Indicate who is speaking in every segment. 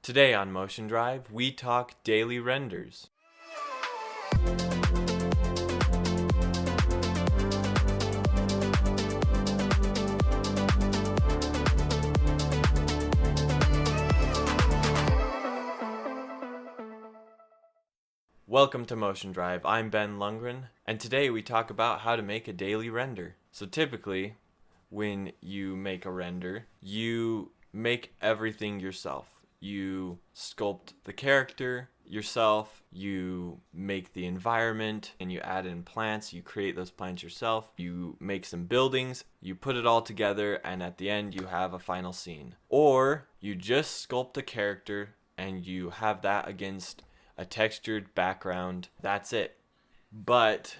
Speaker 1: Today on Motion Drive, we talk daily renders. Welcome to Motion Drive. I'm Ben Lundgren, and today we talk about how to make a daily render. So typically, when you make a render, you make everything yourself. You sculpt the character yourself, you make the environment, and you add in plants, you create those plants yourself, you make some buildings, you put it all together, and at the end you have a final scene. Or you just sculpt a character and you have that against a textured background. That's it. But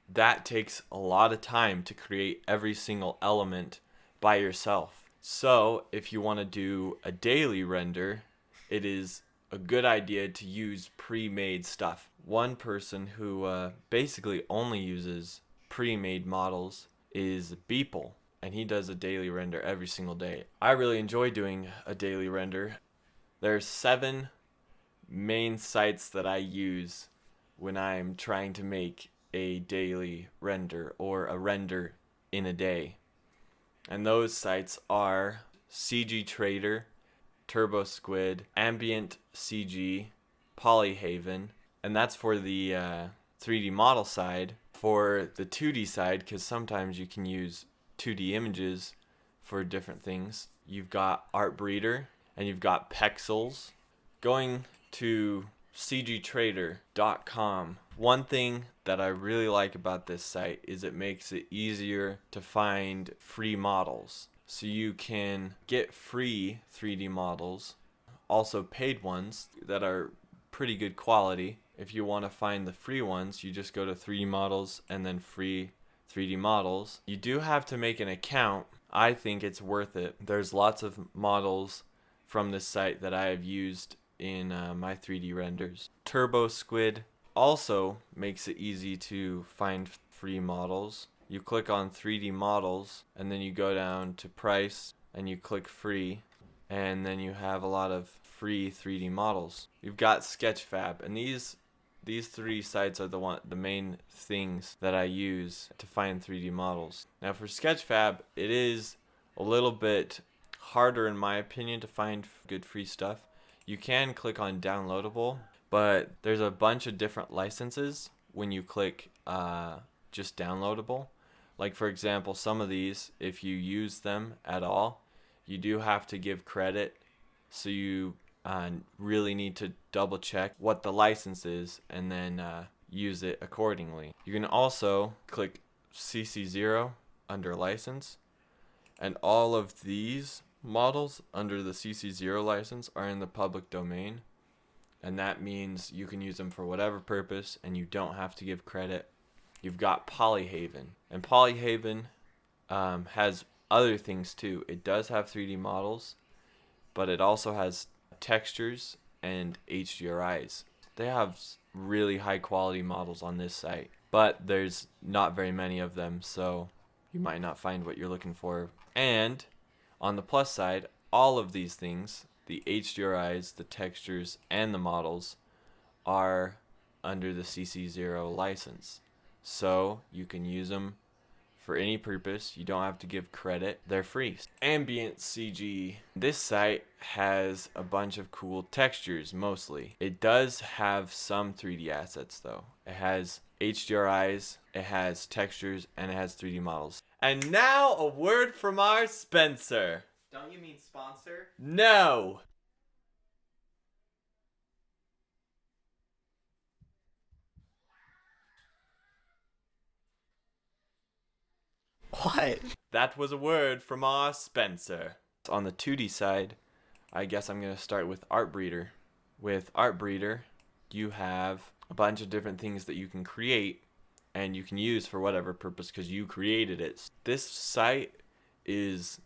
Speaker 1: that takes a lot of time to create every single element by yourself. So if you want to do a daily render, it is a good idea to use pre-made stuff. One person who basically only uses pre-made models is Beeple, and he does a daily render every single day. I really enjoy doing a daily render. There's 7 main sites that I use when I'm trying to make a daily render or a render in a day. And those sites are CG Trader, TurboSquid, Ambient CG, Polyhaven, and that's for the 3D model side. For the 2D side, because sometimes you can use 2D images for different things, you've got Artbreeder and you've got Pexels. Going to cgtrader.com. One thing that I really like about this site is it makes it easier to find free models. So you can get free 3D models, also paid ones that are pretty good quality. If you want to find the free ones, you just go to 3D models and then free 3D models. You do have to make an account. I think it's worth it. There's lots of models from this site that I have used in my 3D renders. TurboSquid also makes it easy to find free models. You click on 3D models and then you go down to price and you click free, and then you have a lot of free 3D models. You've got Sketchfab, and these 3 sites are the main things that I use to find 3D models. Now for Sketchfab, it is a little bit harder in my opinion to find good free stuff. You can click on downloadable, but there's a bunch of different licenses when you click just downloadable. Like for example, some of these, if you use them at all, you do have to give credit. So you really need to double check what the license is and then use it accordingly. You can also click CC0 under license, and all of these models under the CC0 license are in the public domain, and that means you can use them for whatever purpose and you don't have to give credit. You've got Polyhaven, and Polyhaven has other things too. It does have 3D models, but it also has textures and HDRIs. They have really high quality models on this site, but there's not very many of them, so you might not find what you're looking for. And on the plus side, all of these things, the HDRIs, the textures, and the models, are under the CC0 license. So you can use them for any purpose. You don't have to give credit. They're free. Ambient CG. This site has a bunch of cool textures mostly. It does have some 3D assets though. It has HDRIs, it has textures, and it has 3D models. And now a word from our Spencer.
Speaker 2: Don't you mean sponsor?
Speaker 1: No!
Speaker 2: What?
Speaker 1: That was a word from our Spencer. On the 2D side, I guess I'm going to start with Artbreeder. With Artbreeder, you have a bunch of different things that you can create and you can use for whatever purpose because you created it. This site is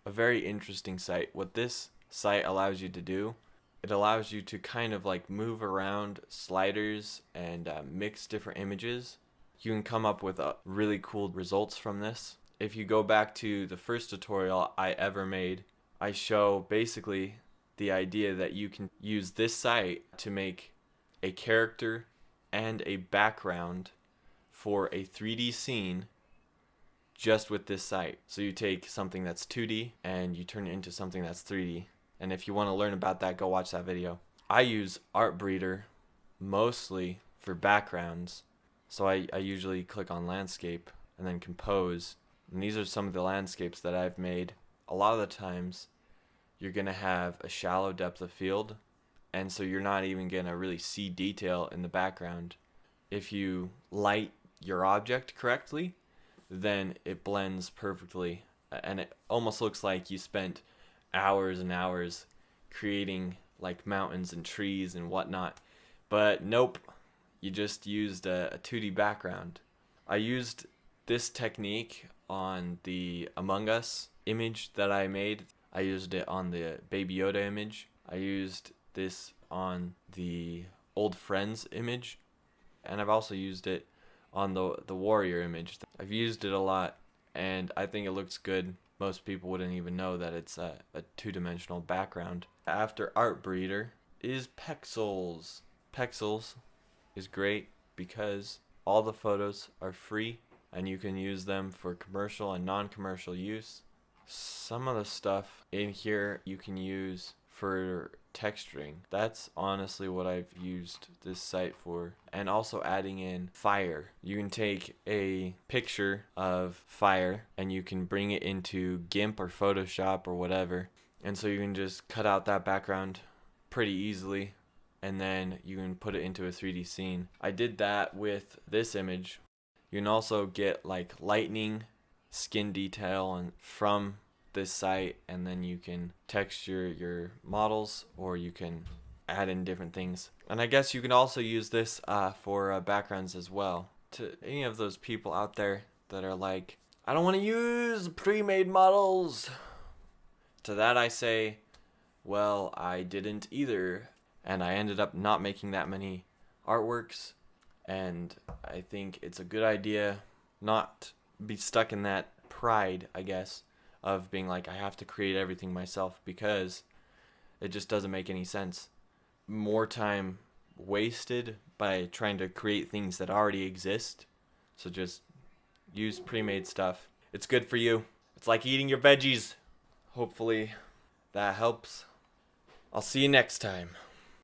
Speaker 1: a very interesting site. What this site allows you to do, it allows you to kind of like move around sliders and mix different images. You can come up with really cool results from this. If you go back to the first tutorial I ever made, I show basically the idea that you can use this site to make a character and a background for a 3D scene just with this site. So you take something that's 2D and you turn it into something that's 3D. And if you want to learn about that, go watch that video. I use Artbreeder mostly for backgrounds. So I usually click on landscape and then compose. And these are some of the landscapes that I've made. A lot of the times you're going to have a shallow depth of field, and so you're not even going to really see detail in the background. If you light your object correctly, then it blends perfectly, and it almost looks like you spent hours and hours creating like mountains and trees and whatnot. But nope, you just used a 2D background. I used this technique on the Among Us image that I made. I used it on the Baby Yoda image. I used this on the Old Friends image. And I've also used it on the Warrior image. I've used it a lot, and I think it looks good. Most people wouldn't even know that it's a two-dimensional background. After Artbreeder is Pexels. Pexels is great because all the photos are free, and you can use them for commercial and non-commercial use. Some of the stuff in here you can use for texturing. That's honestly what I've used this site for. And also adding in fire. You can take a picture of fire and you can bring it into GIMP or Photoshop or whatever. And so you can just cut out that background pretty easily, and then you can put it into a 3D scene. I did that with this image. You can also get like lightning, skin detail and from this site, and then you can texture your models, or you can add in different things. And I guess you can also use this for backgrounds as well. To any of those people out there that are like, I don't want to use pre-made models, to that I say, well, I didn't either, and I ended up not making that many artworks, and I think it's a good idea not be stuck in that pride, I guess, of being like, I have to create everything myself, because it just doesn't make any sense. More time wasted by trying to create things that already exist. So just use pre-made stuff. It's good for you. It's like eating your veggies. Hopefully that helps. I'll see you next time.